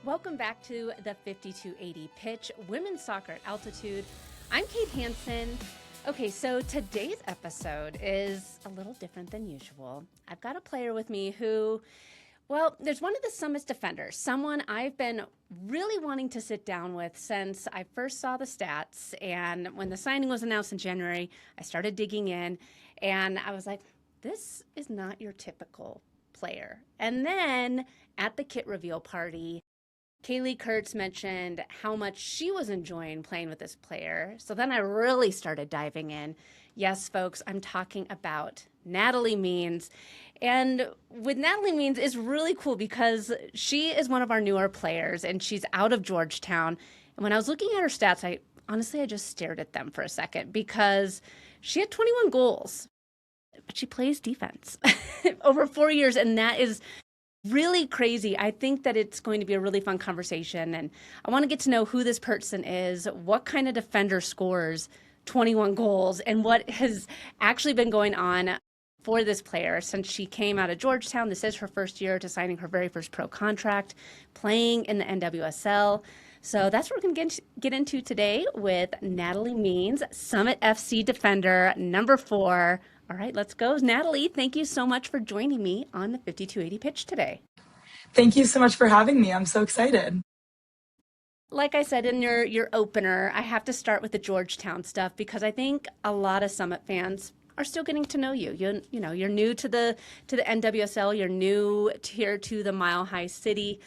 Welcome back to the 5280 Pitch, Women's Soccer at Altitude. I'm Kate Hanson. Okay, so today's episode is a little different than usual. I've got a player with me who, well, there's one of the Summit's defenders, someone I've been really wanting to sit down with since I first saw the stats. And when the signing was announced in January, I started digging in and I was like, this is not your typical player. And then at the kit reveal party, Kaleigh Kurtz mentioned how much she was enjoying playing with this player. So then I really started diving in. Yes, folks, I'm talking about Natalie Means. And with Natalie Means is really cool because she is one of our newer players and she's out of Georgetown. And when I was looking at her stats, I just stared at them for a second because she had 21 goals, but she plays defense over 4 years. And that is really crazy. I think that it's going to be a really fun conversation. And I want to get to know who this person is, what kind of defender scores 21 goals, and what has actually been going on for this player since she came out of Georgetown. This is her first year to signing her very first pro contract, playing in the NWSL. So that's what we're going to get into today with Natalie Means, Summit FC defender, number 4. All right, let's go. Natalie, thank you so much for joining me on the 5280 Pitch today. Thank you so much for having me. I'm so excited. Like I said in your opener, I have to start with the Georgetown stuff because I think a lot of Summit fans are still getting to know you. You're new to the NWSL. You're new here to the Mile High City.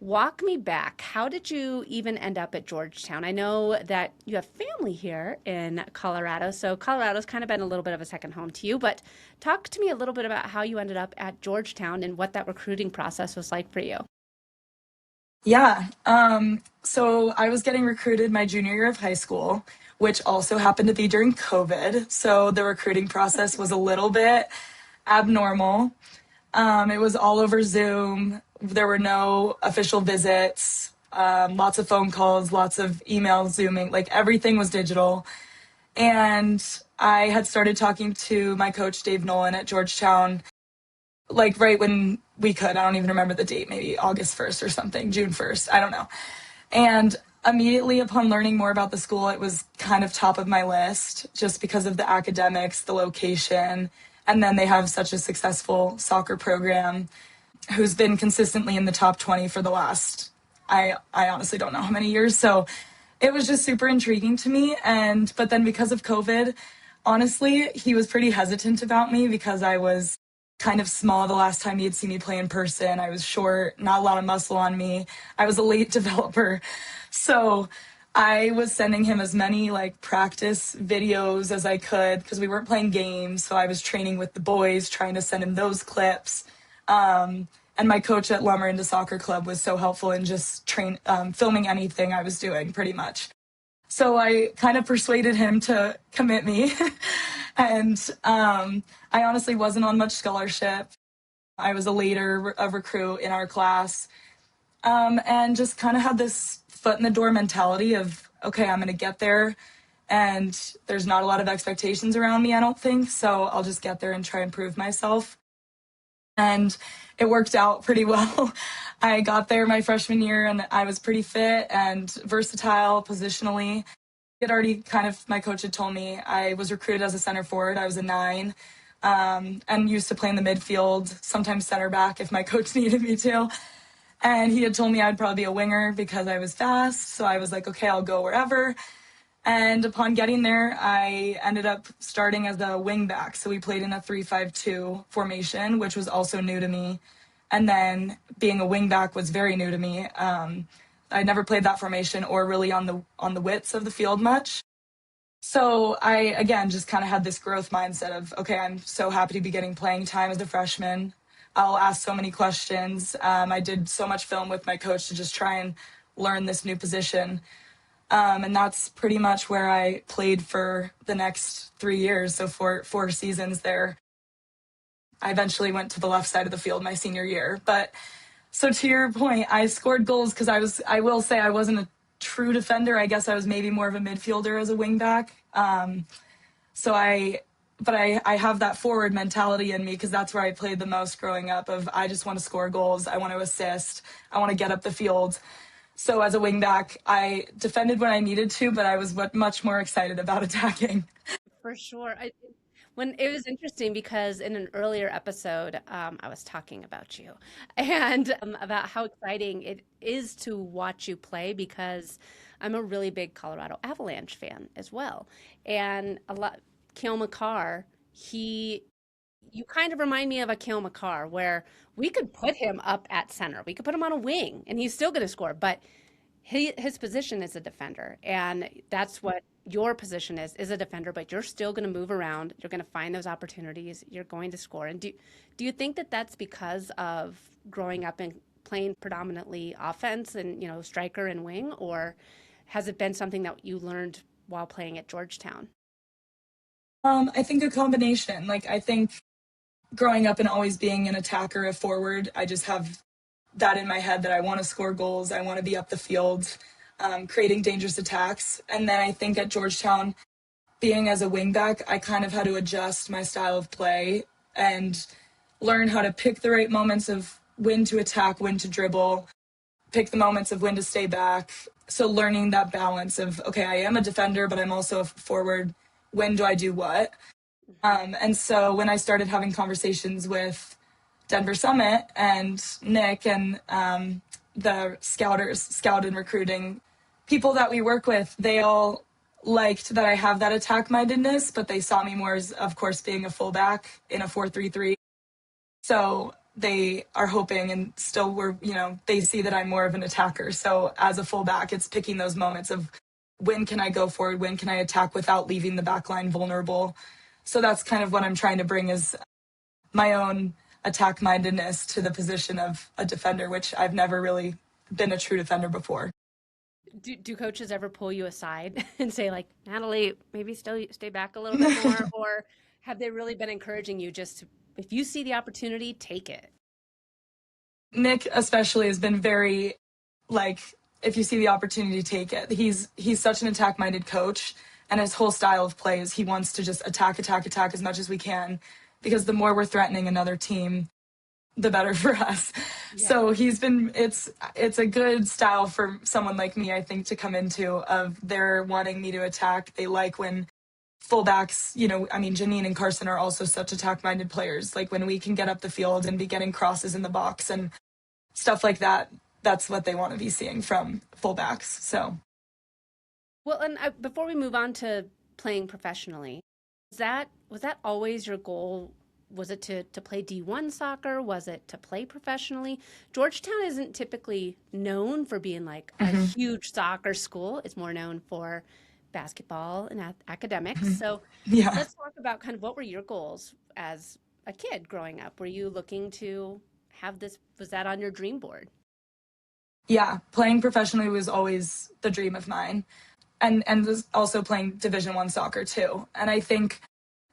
Walk me back. How did you even end up at Georgetown? I know that you have family here in Colorado, so Colorado's kind of been a little bit of a second home to you, but talk to me a little bit about how you ended up at Georgetown and what that recruiting process was like for you. Yeah. So I was getting recruited my junior year of high school, which also happened to be during COVID. So the recruiting process was a little bit abnormal. It was all over Zoom. There were no official visits, lots of phone calls, lots of emails, Zooming, like everything was digital. And I had started talking to my coach, Dave Nolan at Georgetown, like right when we could. I don't even remember the date, maybe August 1st or something, June 1st, I don't know. And immediately upon learning more about the school, it was kind of top of my list just because of the academics, the location, and then they have such a successful soccer program who's been consistently in the top 20 for the last, I honestly don't know how many years. So it was just super intriguing to me. But then because of COVID, honestly, he was pretty hesitant about me because I was kind of small the last time he had seen me play in person. I was short, not a lot of muscle on me. I was a late developer. So I was sending him as many practice videos as I could because we weren't playing games. So I was training with the boys, trying to send him those clips. And my coach at Lumber Into Soccer Club was so helpful in just filming anything I was doing pretty much. So I kind of persuaded him to commit me. And I honestly wasn't on much scholarship. I was a later recruit in our class. And just kind of had this foot in the door mentality of, okay, I'm going to get there. And there's not a lot of expectations around me, I don't think. So I'll just get there and try and prove myself. And it worked out pretty well. I got there my freshman year and I was pretty fit and versatile positionally. My coach had told me I was recruited as a center forward. I was a 9 and used to play in the midfield, sometimes center back if my coach needed me to. And he had told me I'd probably be a winger because I was fast. So I was like, okay, I'll go wherever. And upon getting there, I ended up starting as a wingback. So we played in a 3-5-2 formation, which was also new to me. And then being a wingback was very new to me. I never played that formation or really on the widths of the field much. So I, again, just kind of had this growth mindset of, okay, I'm so happy to be getting playing time as a freshman. I'll ask so many questions. I did so much film with my coach to just try and learn this new position. And that's pretty much where I played for the next 3 years. So for 4 seasons there. I eventually went to the left side of the field my senior year. But so to your point, I scored goals because I will say I wasn't a true defender. I guess I was maybe more of a midfielder as a wingback. So I but I have that forward mentality in me because that's where I played the most growing up of I just want to score goals. I want to assist. I want to get up the field. So as a wingback, I defended when I needed to, but I was much more excited about attacking. For sure. When it was interesting because in an earlier episode, I was talking about you and about how exciting it is to watch you play because I'm a really big Colorado Avalanche fan as well. And a lot, Kale McCarr, he, you kind of remind me of a Kale McCarr where we could put him up at center. We could put him on a wing and he's still going to score. But his position is a defender, and that's what your position is a defender, but you're still going to move around. You're going to find those opportunities. You're going to score. And do you think that that's because of growing up and playing predominantly offense and, striker and wing, or has it been something that you learned while playing at Georgetown? I think a combination. Like, I think growing up and always being an attacker, a forward, I just have that in my head that I want to score goals. I want to be up the field, creating dangerous attacks. And then I think at Georgetown, being as a wingback, I kind of had to adjust my style of play and learn how to pick the right moments of when to attack, when to dribble, pick the moments of when to stay back. So learning that balance of, okay, I am a defender, but I'm also a forward. When do I do what? And so when I started having conversations with Denver Summit and Nick and the scout and recruiting people that we work with, they all liked that I have that attack mindedness, but they saw me more as, of course, being a fullback in a 4-3-3. So they are hoping and still they see that I'm more of an attacker. So as a fullback, it's picking those moments of when can I go forward, when can I attack without leaving the back line vulnerable. So that's kind of what I'm trying to bring is my own attack mindedness to the position of a defender, which I've never really been a true defender before. Do coaches ever pull you aside and say like, Natalie, maybe still stay back a little bit more, or have they really been encouraging you just to, if you see the opportunity, take it? Nick especially has been very like, if you see the opportunity, take it. He's such an attack minded coach, and his whole style of play is he wants to just attack as much as we can, because the more we're threatening another team, the better for us. Yeah. So it's a good style for someone like me, I think, to come into of they're wanting me to attack. They like when fullbacks, Janine and Carson are also such attack-minded players. Like when we can get up the field and be getting crosses in the box and stuff like that, that's what they want to be seeing from fullbacks. So. Well, and before we move on to playing professionally, was that always your goal? Was it to play D1 soccer? Was it to play professionally? Georgetown isn't typically known for being like a huge soccer school. It's more known for basketball and academics. So let's talk about kind of what were your goals as a kid growing up? Were you looking to have this, was that on your dream board? Yeah, playing professionally was always the dream of mine. And was also playing Division I soccer too. And I think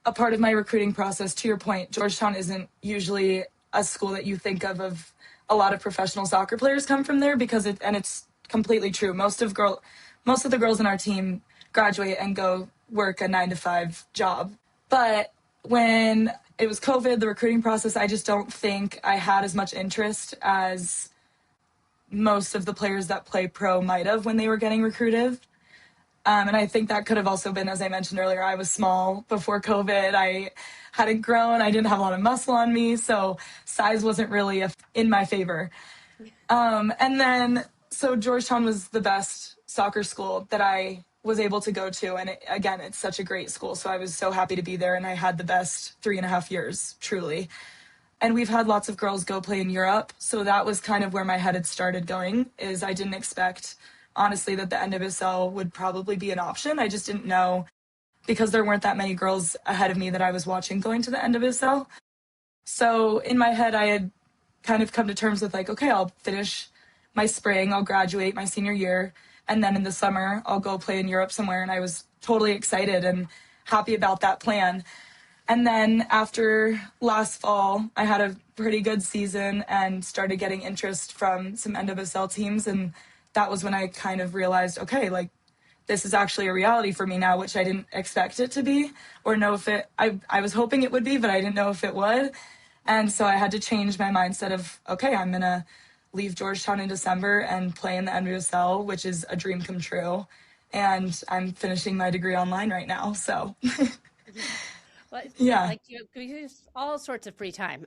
a part of my recruiting process, to your point, Georgetown isn't usually a school that you think of a lot of professional soccer players come from there because it's completely true. Most of the girls in our team graduate and go work a 9-to-5 job. But when it was COVID, the recruiting process, I just don't think I had as much interest as most of the players that play pro might have when they were getting recruited. And I think that could have also been, as I mentioned earlier, I was small before COVID. I hadn't grown. I didn't have a lot of muscle on me. So size wasn't really in my favor. So Georgetown was the best soccer school that I was able to go to. And again, it's such a great school. So I was so happy to be there. And I had the best 3.5 years, truly. And we've had lots of girls go play in Europe. So that was kind of where my head had started going, is I didn't expect, honestly, that the NWSL would probably be an option. I just didn't know, because there weren't that many girls ahead of me that I was watching going to the NWSL. So in my head, I had kind of come to terms with like, okay, I'll finish my spring, I'll graduate my senior year, and then in the summer, I'll go play in Europe somewhere. And I was totally excited and happy about that plan. And then after last fall, I had a pretty good season and started getting interest from some NWSL teams. And that was when I kind of realized, okay, like this is actually a reality for me now, which I didn't expect it to be or know if I was hoping it would be, but I didn't know if it would. And so I had to change my mindset of, okay, I'm going to leave Georgetown in December and play in the NWSL, which is a dream come true. And I'm finishing my degree online right now. So, Well, yeah. like you use all sorts of free time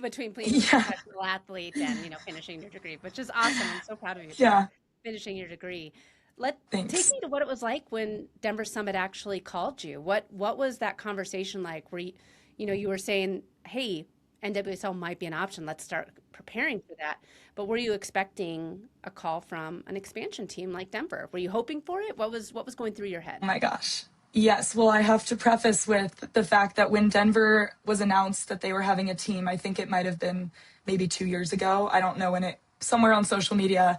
between being a Yeah. professional athlete and finishing your degree, which is awesome. I'm so proud of you for Yeah. finishing your degree. Take Thanks. me to what it was like when Denver Summit actually called you. What was that conversation like? Where you were saying, "Hey, NWSL might be an option. Let's start preparing for that." But were you expecting a call from an expansion team like Denver? Were you hoping for it? What was going through your head? Oh my gosh. Yes. Well, I have to preface with the fact that when Denver was announced that they were having a team, I think it might have been maybe 2 years ago. I don't know when somewhere on social media,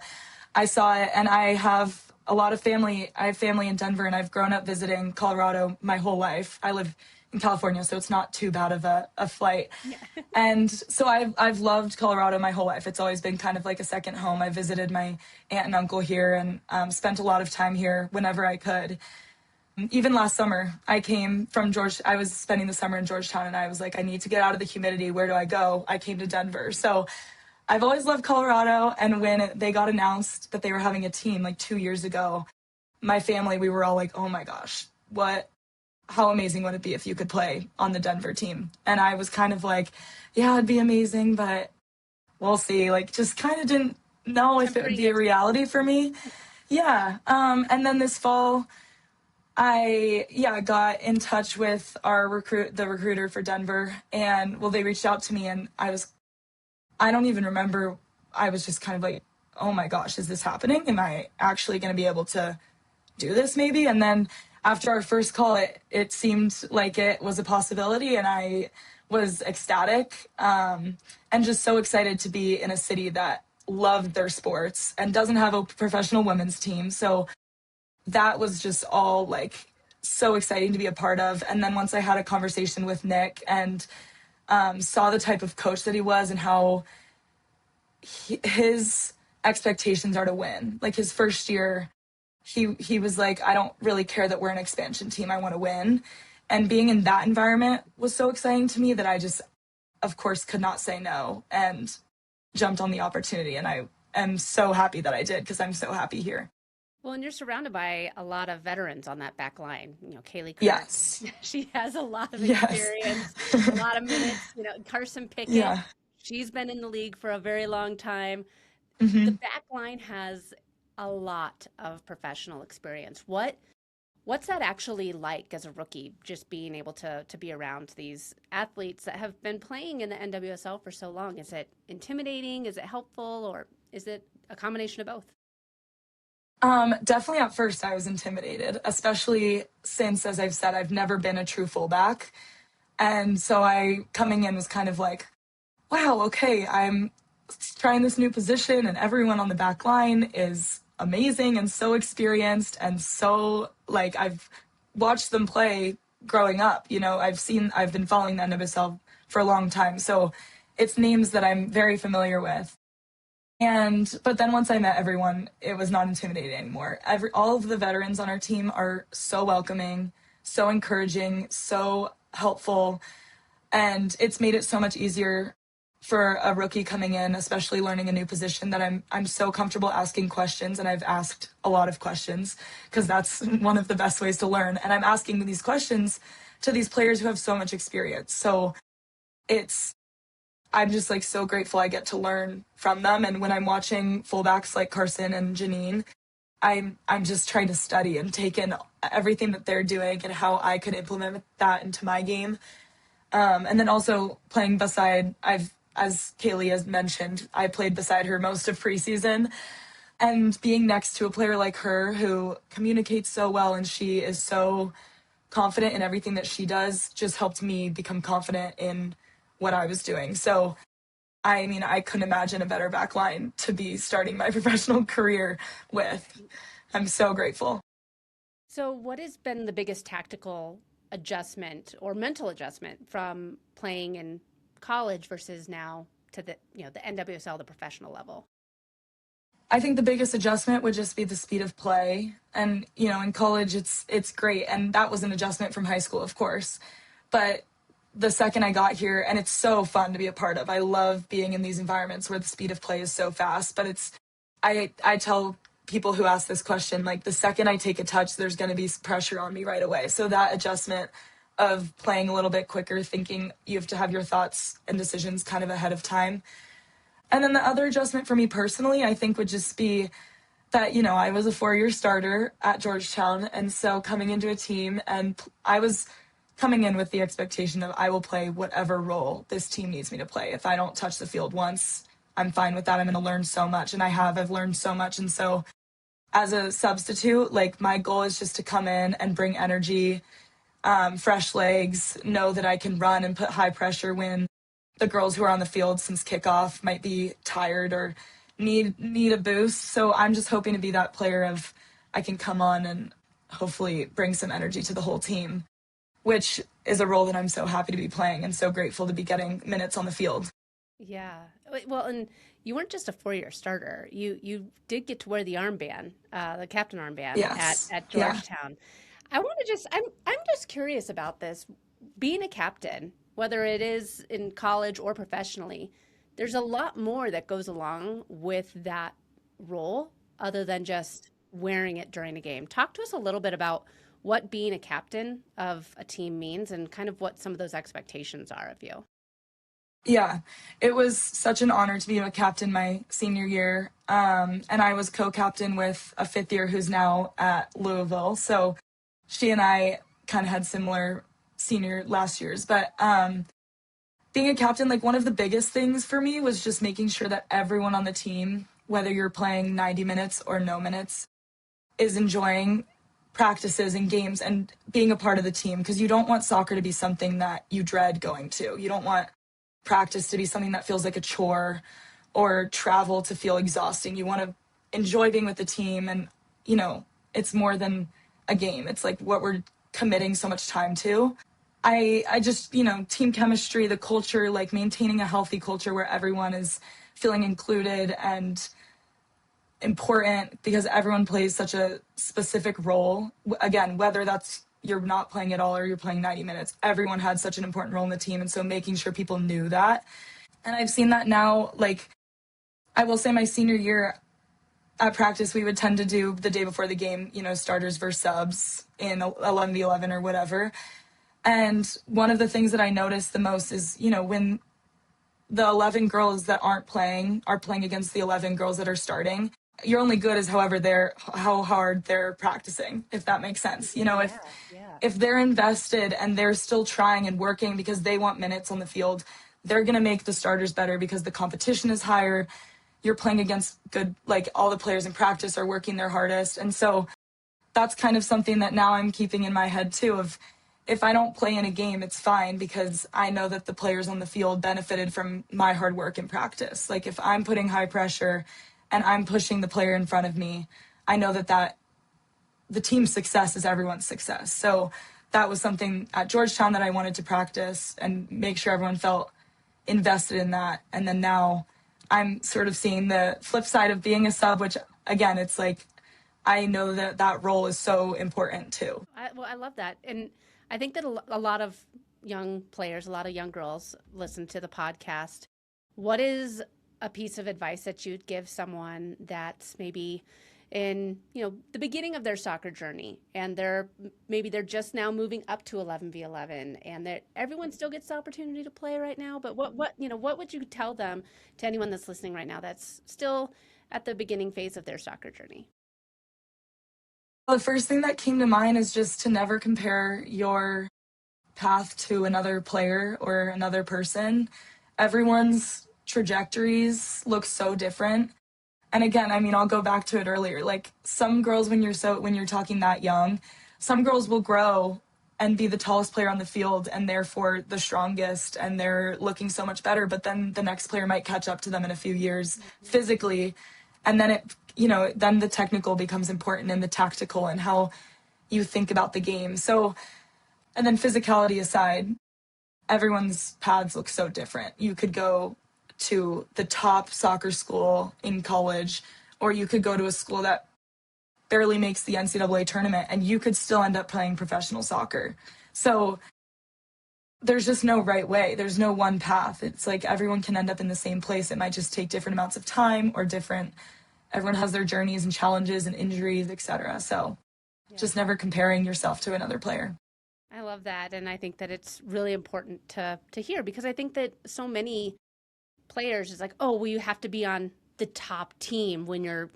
I saw it. And I have a lot of family. I have family in Denver, and I've grown up visiting Colorado my whole life. I live in California, so it's not too bad of a flight. Yeah. And so I've loved Colorado my whole life. It's always been kind of like a second home. I visited my aunt and uncle here and spent a lot of time here whenever I could. Even last summer, I was spending the summer in Georgetown, and I was like, I need to get out of the humidity. Where do I go? I came to Denver. So I've always loved Colorado. And when they got announced that they were having a team like 2 years ago, my family, we were all like, oh my gosh, how amazing would it be if you could play on the Denver team? And I was kind of like, yeah, it'd be amazing, but we'll see. Like, just kind of didn't know if it would Tempering be a reality for me. Yeah. And then this fall, I got in touch with the recruiter for Denver, and well, they reached out to me, and I don't even remember. I was just kind of like, oh my gosh, is this happening? Am I actually going to be able to do this maybe? And then after our first call, it seemed like it was a possibility, and I was ecstatic, and just so excited to be in a city that loved their sports and doesn't have a professional women's team. So that was just all like so exciting to be a part of. And then once I had a conversation with Nick and saw the type of coach that he was and how his expectations are to win. Like his first year, he was like, I don't really care that we're an expansion team. I want to win. And being in that environment was so exciting to me that I just, of course, could not say no and jumped on the opportunity. And I am so happy that I did because I'm so happy here. Well, and you're surrounded by a lot of veterans on that back line. Kaleigh Kurtz, Yes. she has a lot of Yes. experience, a lot of minutes. Carson Pickett, Yeah. she's been in the league for a very long time. The Hmm. back line has a lot of professional experience. What's that actually like as a rookie, just being able to be around these athletes that have been playing in the NWSL for so long? Is it intimidating? Is it helpful? Or is it a combination of both? Definitely at first I was intimidated, especially since, as I've said, I've never been a true fullback. And so coming in was kind of like, wow, okay, I'm trying this new position, and everyone on the back line is amazing and so experienced and so like I've watched them play growing up. I've been following the NWSL for a long time. So it's names that I'm very familiar with. But then once I met everyone, it was not intimidating anymore. All of the veterans on our team are so welcoming, so encouraging, so helpful, and it's made it so much easier for a rookie coming in, especially learning a new position, that I'm so comfortable asking questions, and I've asked a lot of questions because that's one of the best ways to learn. And I'm asking these questions to these players who have so much experience. So it's I'm just like so grateful I get to learn from them. And when I'm watching fullbacks like Carson and Janine, I'm just trying to study and take in everything that they're doing and how I could implement that into my game. And then also playing beside, as Kaleigh has mentioned, I played beside her most of preseason. And being next to a player like her who communicates so well and she is so confident in everything that she does just helped me become confident in what I was doing. So, I mean, I couldn't imagine a better back line to be starting my professional career with. I'm so grateful. So, what has been the biggest tactical adjustment or mental adjustment from playing in college versus now to the NWSL, the professional level? I think the biggest adjustment would just be the speed of play. And, in college, it's great. And that was an adjustment from high school, of course. But the second I got here, and it's so fun to be a part of. I love being in these environments where the speed of play is so fast. But I tell people who ask this question, like, the second I take a touch, there's going to be pressure on me right away. So that adjustment of playing a little bit quicker, thinking you have to have your thoughts and decisions kind of ahead of time. And then the other adjustment for me personally, I think would just be that, I was a 4-year starter at Georgetown. And so coming into a team, and I was coming in with the expectation of I will play whatever role this team needs me to play. If I don't touch the field once, I'm fine with that. I'm going to learn so much. And I've learned so much. And so as a substitute, like, my goal is just to come in and bring energy, fresh legs, know that I can run and put high pressure when the girls who are on the field since kickoff might be tired or need a boost. So I'm just hoping to be that player of I can come on and hopefully bring some energy to the whole team, which is a role that I'm so happy to be playing and so grateful to be getting minutes on the field. Yeah. Well, and you weren't just a 4-year starter. You did get to wear the armband, the captain armband at Georgetown. Yeah. I'm just curious about this. Being a captain, whether it is in college or professionally, there's a lot more that goes along with that role other than just wearing it during a game. Talk to us a little bit about what being a captain of a team means and kind of what some of those expectations are of you. Yeah, it was such an honor to be a captain my senior year. And I was co-captain with a 5th year who's now at Louisville. So she and I kind of had similar senior last years. But being a captain, like, one of the biggest things for me was just making sure that everyone on the team, whether you're playing 90 minutes or no minutes, is enjoying practices and games and being a part of the team. Because you don't want soccer to be something that you dread going to. You don't want practice to be something that feels like a chore or travel to feel exhausting. You want to enjoy being with the team, and it's more than a game. It's like what we're committing so much time to. I just, team chemistry, the culture, like maintaining a healthy culture where everyone is feeling included and important, because everyone plays such a specific role. Again, whether that's you're not playing at all or you're playing 90 minutes, everyone had such an important role in the team. And so making sure people knew that. And I've seen that now, like, I will say my senior year at practice, we would tend to do the day before the game, starters versus subs in 11v11 or whatever. And one of the things that I noticed the most is, when the 11 girls that aren't playing are playing against the 11 girls that are starting, you're only good as how hard they're practicing, if that makes sense. If they're invested and they're still trying and working because they want minutes on the field, they're going to make the starters better because the competition is higher. You're playing against good, like, all the players in practice are working their hardest. And so that's kind of something that now I'm keeping in my head too, of if I don't play in a game, it's fine, because I know that the players on the field benefited from my hard work in practice. Like, if I'm putting high pressure and I'm pushing the player in front of me, I know that the team's success is everyone's success. So that was something at Georgetown that I wanted to practice and make sure everyone felt invested in that. And then now I'm sort of seeing the flip side of being a sub, which, again, it's like, I know that role is so important too. I love that. And I think that a lot of young players, a lot of young girls listen to the podcast. What is a piece of advice that you'd give someone that's maybe in, the beginning of their soccer journey, and they're just now moving up to 11v11, and everyone still gets the opportunity to play right now, but what would you tell them, to anyone that's listening right now that's still at the beginning phase of their soccer journey? Well, the first thing that came to mind is just to never compare your path to another player or another person. Everyone's trajectories look so different. And again, I'll go back to it earlier. Like, some girls, when you're talking that young, some girls will grow and be the tallest player on the field and therefore the strongest, and they're looking so much better. But then the next player might catch up to them in a few years physically. And then then the technical becomes important, and the tactical, and how you think about the game. So, and then physicality aside, everyone's paths look so different. You could go to the top soccer school in college or you could go to a school that barely makes the NCAA tournament and you could still end up playing professional soccer. So there's just no right way. There's no one path. It's like everyone can end up in the same place. It might just take different amounts of time or different. Everyone has their journeys and challenges and injuries, etc. So just never comparing yourself to another player. I love that. And I think that it's really important to hear, because I think that so many players is like, oh, well, you have to be on the top team when you're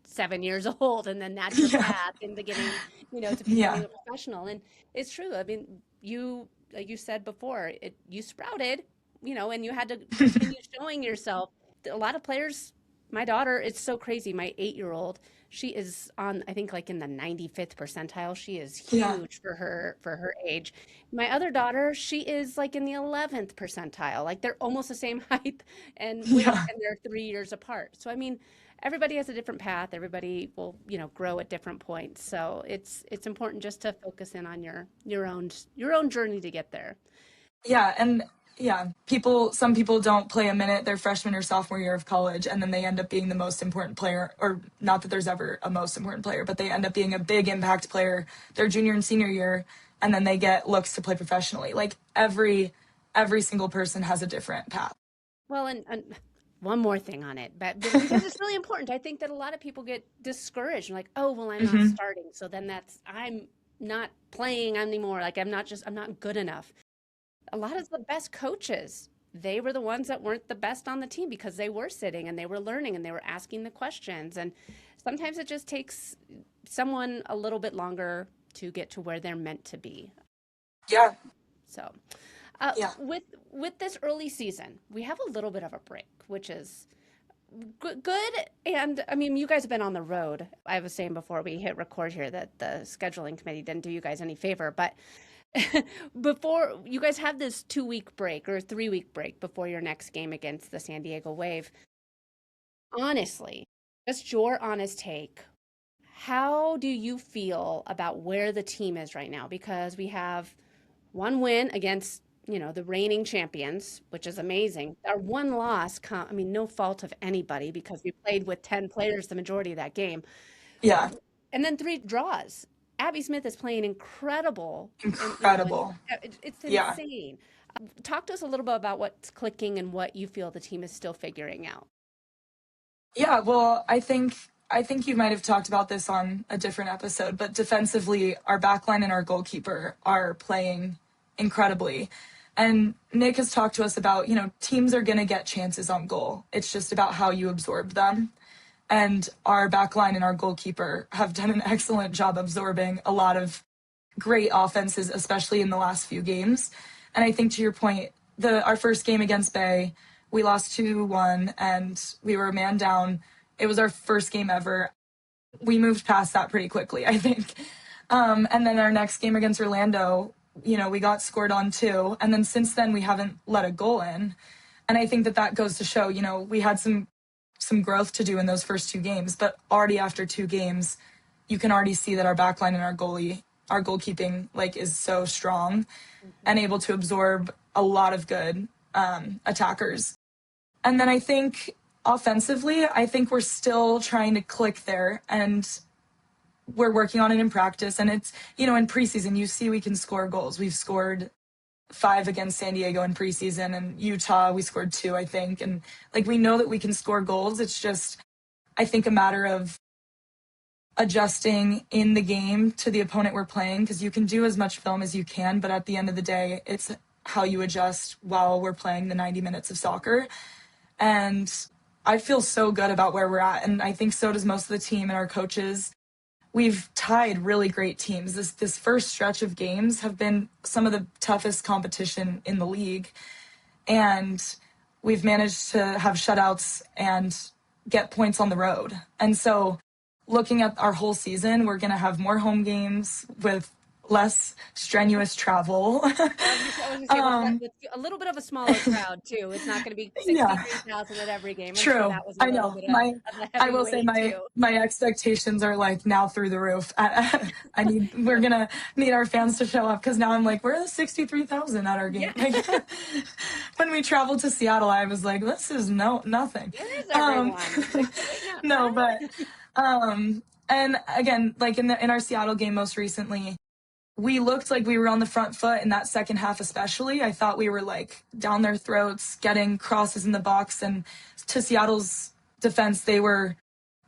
7 years old, and then that's your path into getting, to becoming a professional. And it's true. I mean, you, like you said before, you sprouted, and you had to continue showing yourself. A lot of players, my daughter, it's so crazy. My 8-year-old, she is on, I think, like in the 95th percentile. She is huge for her age. My other daughter, she is like in the 11th percentile. Like they're almost the same height and weight, and they're 3 years apart. So I mean, everybody has a different path. Everybody will, grow at different points. So it's important just to focus in on your own journey to get there. Yeah, and some people don't play a minute their freshman or sophomore year of college, and then they end up being the most important player, or not that there's ever a most important player, but they end up being a big impact player their junior and senior year, and then they get looks to play professionally. Like every single person has a different path. Well, and one more thing on it, but because it's really important. I think that a lot of people get discouraged, like, oh, well, I'm not starting, so then I'm not playing anymore. Like I'm not good enough. A lot of the best coaches, they were the ones that weren't the best on the team because they were sitting and they were learning and they were asking the questions. And sometimes it just takes someone a little bit longer to get to where they're meant to be. Yeah. So with this early season, we have a little bit of a break, which is good. And I mean, you guys have been on the road. I was saying before we hit record here that the scheduling committee didn't do you guys any favor, but before you guys have this 2-week break or 3-week break before your next game against the San Diego Wave, honestly, just your honest take, how do you feel about where the team is right now? Because we have one win against, the reigning champions, which is amazing. Our one loss, no fault of anybody because we played with 10 players the majority of that game. Yeah. And then 3 draws. Abby Smith is playing incredible. It's insane. Talk to us a little bit about what's clicking and what you feel the team is still figuring out. Yeah, well, I think you might have talked about this on a different episode, but defensively, our backline and our goalkeeper are playing incredibly. And Nick has talked to us about, teams are going to get chances on goal. It's just about how you absorb them. And our backline and our goalkeeper have done an excellent job absorbing a lot of great offenses, especially in the last few games. And I think to your point, our first game against Bay, we lost 2-1 and we were a man down. It was our first game ever. We moved past that pretty quickly, I think. And then our next game against Orlando, we got scored on 2. And then since then, we haven't let a goal in. And I think that goes to show, we had some growth to do in those first 2 games, but already after 2 games, you can already see that our backline and our goalkeeping is so strong and able to absorb a lot of good attackers. And then I think offensively, we're still trying to click there, and we're working on it in practice. And it's, in preseason, you see we can score goals. We've scored 5 against San Diego in preseason, and Utah, we scored 2, I think. And we know that we can score goals. It's just, I think, a matter of adjusting in the game to the opponent we're playing, because you can do as much film as you can, but at the end of the day, it's how you adjust while we're playing the 90 minutes of soccer. And I feel so good about where we're at, and I think so does most of the team and our coaches. We've tied really great teams. This first stretch of games have been some of the toughest competition in the league, and we've managed to have shutouts and get points on the road. And so looking at our whole season, we're going to have more home games with less strenuous travel. I was gonna say with a little bit of a smaller crowd too. It's not gonna be Yeah, 63,000 at every game. I'm sure true. that was a I little know. bit of a I will say heavyweight too. my expectations are like now through the roof. We're gonna need our fans to show up because now I'm like, where are the 63,000 at our game? Yeah. Like when we traveled to Seattle, I was like, this is nothing. Where is everyone? Like, wait, no, No, what? but and again, like in our Seattle game most recently, we looked like we were on the front foot in that second half, especially. I thought we were like down their throats, getting crosses in the box. And to Seattle's defense, they were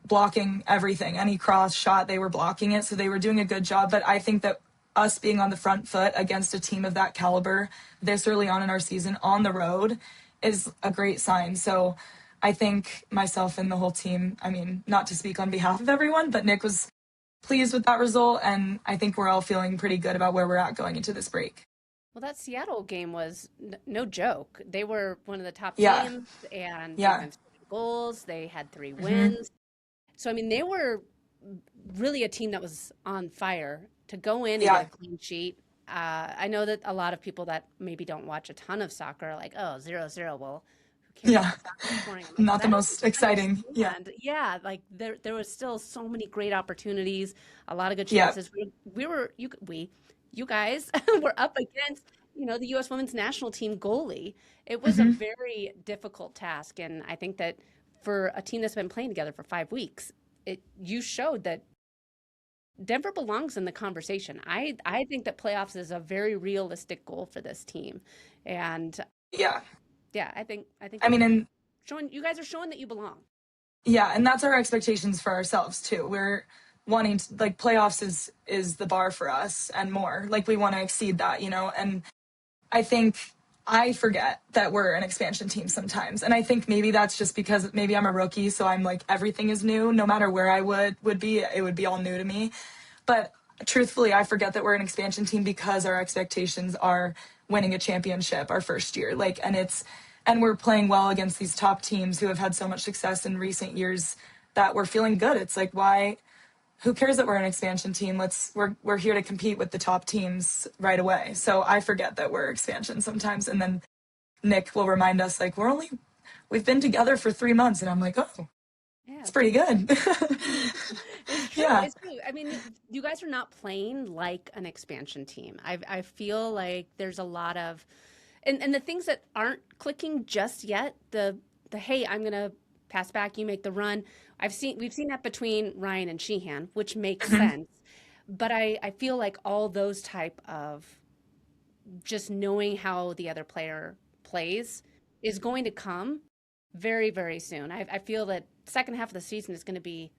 blocking everything. Any cross shot, they were blocking it. So they were doing a good job. But I think that us being on the front foot against a team of that caliber this early on in our season on the road is a great sign. So I think myself and the whole team, I mean, not to speak on behalf of everyone, but Nick was pleased with that result, and I think we're all feeling pretty good about where we're at going into this break. Well, that Seattle game was no joke. They were one of the top Yeah. teams, and they Yeah. went 3 goals. They had 3 wins. So, I mean, they were really a team that was on fire to go in and Yeah. get a clean sheet. I know that a lot of people that maybe don't watch a ton of soccer are like, oh, 0-0. Well, who cares Yeah. about soccer scoring? I'm like, Not the that most doesn't exciting. Yeah. understand. Yeah, like there was still so many great opportunities, a lot of good Yeah. chances. You guys were up against, the U.S. Women's National Team goalie. It was a very difficult task, and I think that for a team that's been playing together for 5 weeks, you showed that Denver belongs in the conversation. I think that playoffs is a very realistic goal for this team, and Yeah. yeah, I think I mean, and you guys are showing that you belong. yeah, and that's our expectations for ourselves too. We're wanting to, like, playoffs is the bar for us and more. Like, we want to exceed that, and I think I forget that we're an expansion team sometimes. And I think maybe that's just because maybe I'm a rookie, so I'm like, everything is new. No matter where I would be, it would be all new to me. But truthfully, I forget that we're an expansion team because our expectations are winning a championship our first year. Like, and we're playing well against these top teams who have had so much success in recent years that we're feeling good. It's like, who cares that we're an expansion team? We're here to compete with the top teams right away. So I forget that we're expansion sometimes. And then Nick will remind us, like, we've been together for 3 months. And I'm like, oh, Yeah, it's pretty good. it's true. Yeah. It's true. I mean, you guys are not playing like an expansion team. I feel like there's a lot of, and the things that aren't clicking just yet. The hey, I'm gonna pass back, you make the run. We've seen that between Ryan and Sheehan, which makes sense. But I feel like all those type of just knowing how the other player plays is going to come very, very soon. I feel that second half of the season is going to be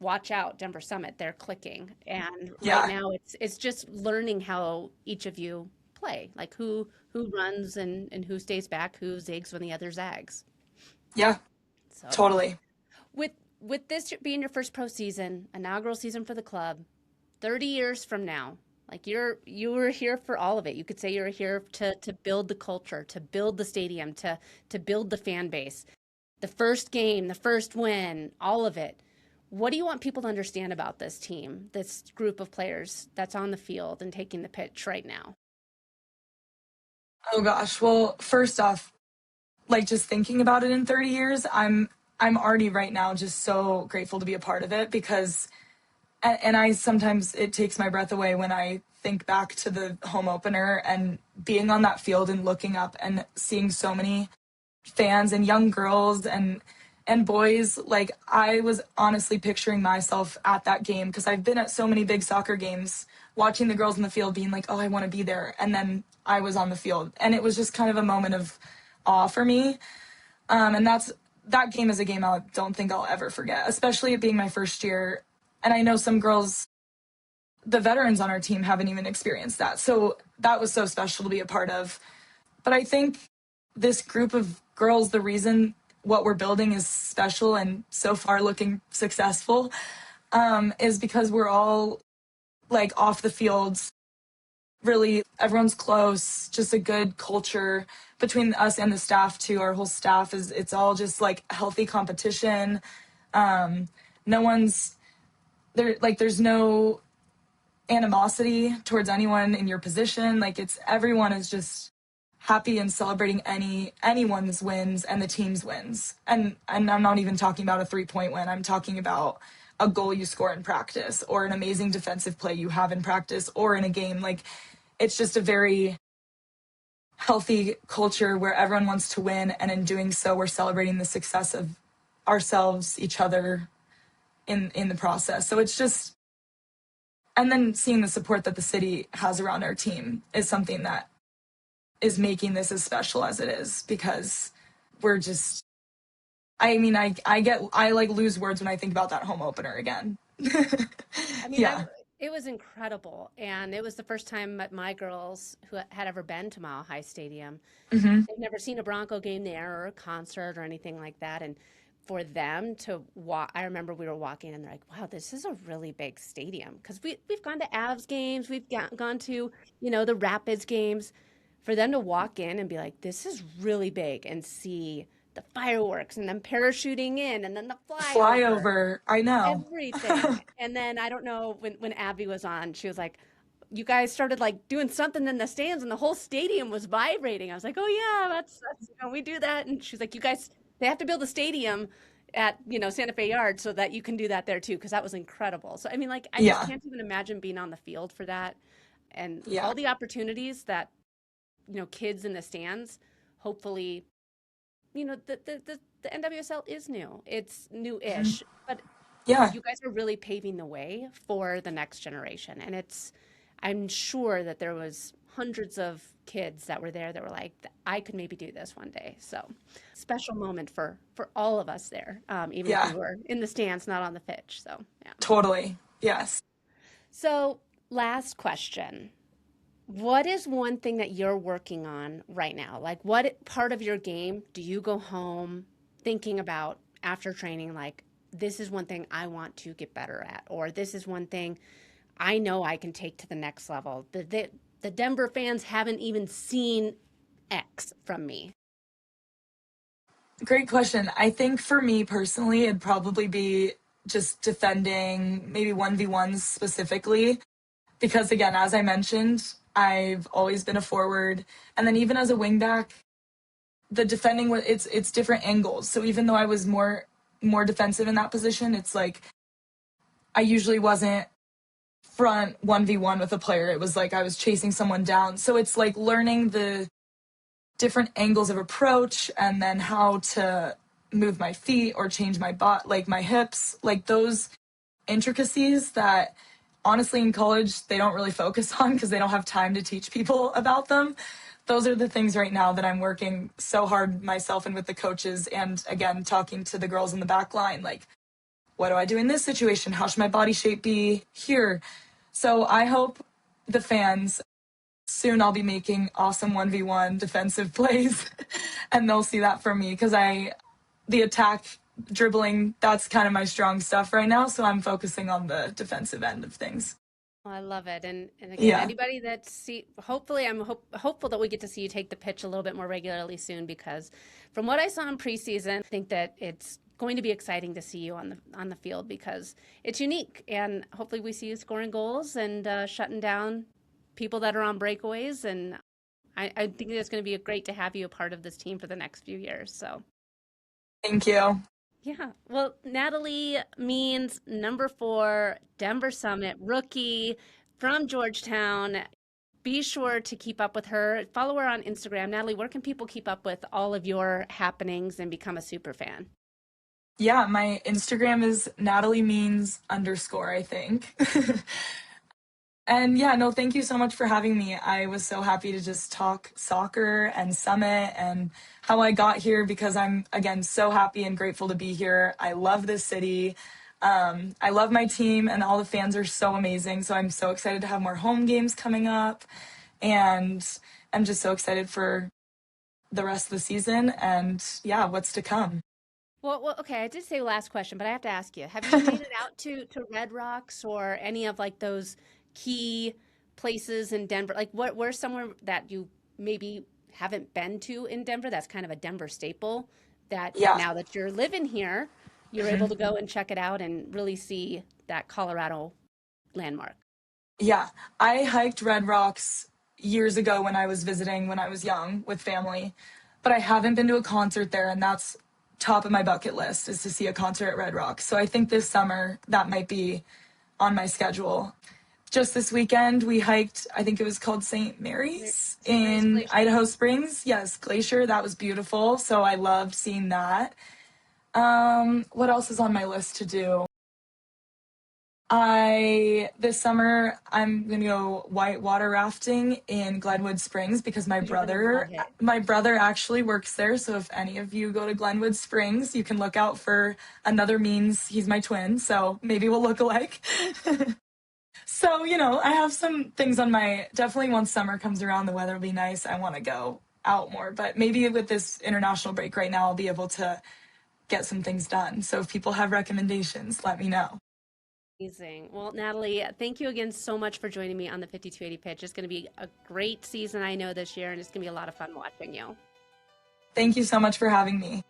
watch out, Denver Summit. They're clicking, and Yeah. right now it's just learning how each of you play, like who runs and who stays back, who zigs when the other zags. Yeah, So totally. with this being your first pro season, inaugural season for the club, 30 years from now, like you were here for all of it. You could say you're here to build the culture, to build the stadium, to build the fan base. The first game, the first win, all of it. What do you want people to understand about this team, this group of players that's on the field and taking the pitch right now? Oh gosh. Well, first off, like, just thinking about it in 30 years, I'm already right now just so grateful to be a part of it because and I sometimes it takes my breath away when I think back to the home opener and being on that field and looking up and seeing so many fans and young girls and boys. Like, I was honestly picturing myself at that game because I've been at so many big soccer games watching the girls in the field being like, oh, I want to be there. And then I was on the field and it was just kind of a moment of awe for me. And that game is a game I don't think I'll ever forget, especially it being my first year. And I know some girls, the veterans on our team, haven't even experienced that. So that was so special to be a part of. But I think this group of girls, the reason what we're building is special and so far looking successful, is because we're all, like, off the field. Really, everyone's close, just a good culture between us and the staff too. Our whole staff it's all just like healthy competition. No one's there, like, there's no animosity towards anyone in your position. Like everyone is just happy and celebrating anyone's wins and the team's wins. And I'm not even talking about a 3-point win. I'm talking about a goal you score in practice or an amazing defensive play you have in practice or in a game. Like it's just a very healthy culture where everyone wants to win, and in doing so we're celebrating the success of ourselves, each other in the process. So it's just, and then seeing the support that the city has around our team is something that is making this as special as it is, because we're just, I mean, I like lose words when I think about that home opener again. I mean, Yeah. it was incredible. And it was the first time that my girls who had ever been to Mile High Stadium, Hmm. they've never seen a Bronco game there or a concert or anything like that. And for them to walk, I remember we were walking and they're like, wow, this is a really big stadium. Because we've gone to Avs games, we've gone to, the Rapids games. For them to walk in and be like, this is really big, and see the fireworks and then parachuting in and then the flyover, Flyover, I know. everything. And then I don't know, when Abby was on, she was like, you guys started like doing something in the stands and the whole stadium was vibrating. I was like, oh yeah, that's we do that. And she's like, you guys, they have to build a stadium at, Santa Fe Yard so that you can do that there too, because that was incredible. So I mean, like, I just Yeah. can't even imagine being on the field for that, and Yeah. all the opportunities that, kids in the stands, hopefully, the NWSL is new. It's Mhm. new-ish, but Yeah. you guys are really paving the way for the next generation. And I'm sure that there was hundreds of kids that were there that were like, I could maybe do this one day. So special moment for all of us there, even if we Yeah. were in the stands, not on the pitch. So, yeah. Totally. Yes. So last question. What is one thing that you're working on right now? Like, what part of your game do you go home thinking about after training? Like, this is one thing I want to get better at, or this is one thing I know I can take to the next level. The Denver fans haven't even seen X from me. Great question. I think for me personally, it'd probably be just defending maybe 1v1s specifically. Because again, as I mentioned, I've always been a forward. And then even as a wingback, the defending, it's different angles. So even though I was more defensive in that position, it's like I usually wasn't front 1v1 with a player. It was like I was chasing someone down. So it's like learning the different angles of approach and then how to move my feet or change my like my hips, like those intricacies that honestly in college they don't really focus on because they don't have time to teach people about them. Those are the things right now that I'm working so hard myself and with the coaches, and again talking to the girls in the back line, like, what do I do in this situation? How should my body shape be here? So I hope the fans, soon I'll be making awesome 1v1 defensive plays and they'll see that from me, because the attack, dribbling, that's kind of my strong stuff right now. So I'm focusing on the defensive end of things. Well, I love it. And again, Yeah. anybody that hopefully I'm hopeful that we get to see you take the pitch a little bit more regularly soon, because from what I saw in preseason, I think that it's going to be exciting to see you on the field, because it's unique, and hopefully we see you scoring goals and shutting down people that are on breakaways. And I think it's going to be great to have you a part of this team for the next few years. So. Thank you. Yeah. Well, Natalie Means, number 4, Denver Summit rookie from Georgetown. Be sure to keep up with her. Follow her on Instagram. Natalie, where can people keep up with all of your happenings and become a super fan? Yeah, my Instagram is Natalie Means _, I think. And yeah, no, thank you so much for having me. I was so happy to just talk soccer and Summit and how I got here, because I'm, again, so happy and grateful to be here. I love this city. I love my team, and all the fans are so amazing. So I'm so excited to have more home games coming up. And I'm just so excited for the rest of the season and yeah, what's to come. Well, okay. I did say last question, but I have to ask you: have you made it out to Red Rocks or any of like those key places in Denver? Like, where's somewhere that you maybe haven't been to in Denver? That's kind of a Denver staple. That Yeah. now that you're living here, you're able to go and check it out and really see that Colorado landmark. Yeah, I hiked Red Rocks years ago when I was visiting when I was young with family, but I haven't been to a concert there, and that's top of my bucket list is to see a concert at Red Rocks. So I think this summer that might be on my schedule. Just this weekend, we hiked, I think it was called St. Mary's St. Mary's in Glacier. Idaho Springs. Yes, Glacier. That was beautiful. So I loved seeing that. What else is on my list to do? This summer I'm gonna go whitewater rafting in Glenwood Springs because my You're gonna love brother it. my brother actually works there. So if any of you go to Glenwood Springs, you can look out for another Means. He's my twin, so maybe we'll look alike. So, I have some things on my definitely once summer comes around, the weather will be nice. I want to go out more, but maybe with this international break right now, I'll be able to get some things done. So if people have recommendations, let me know. Amazing. Well, Natalie, thank you again so much for joining me on the 5280 pitch. It's going to be a great season, I know, this year, and it's going to be a lot of fun watching you. Thank you so much for having me.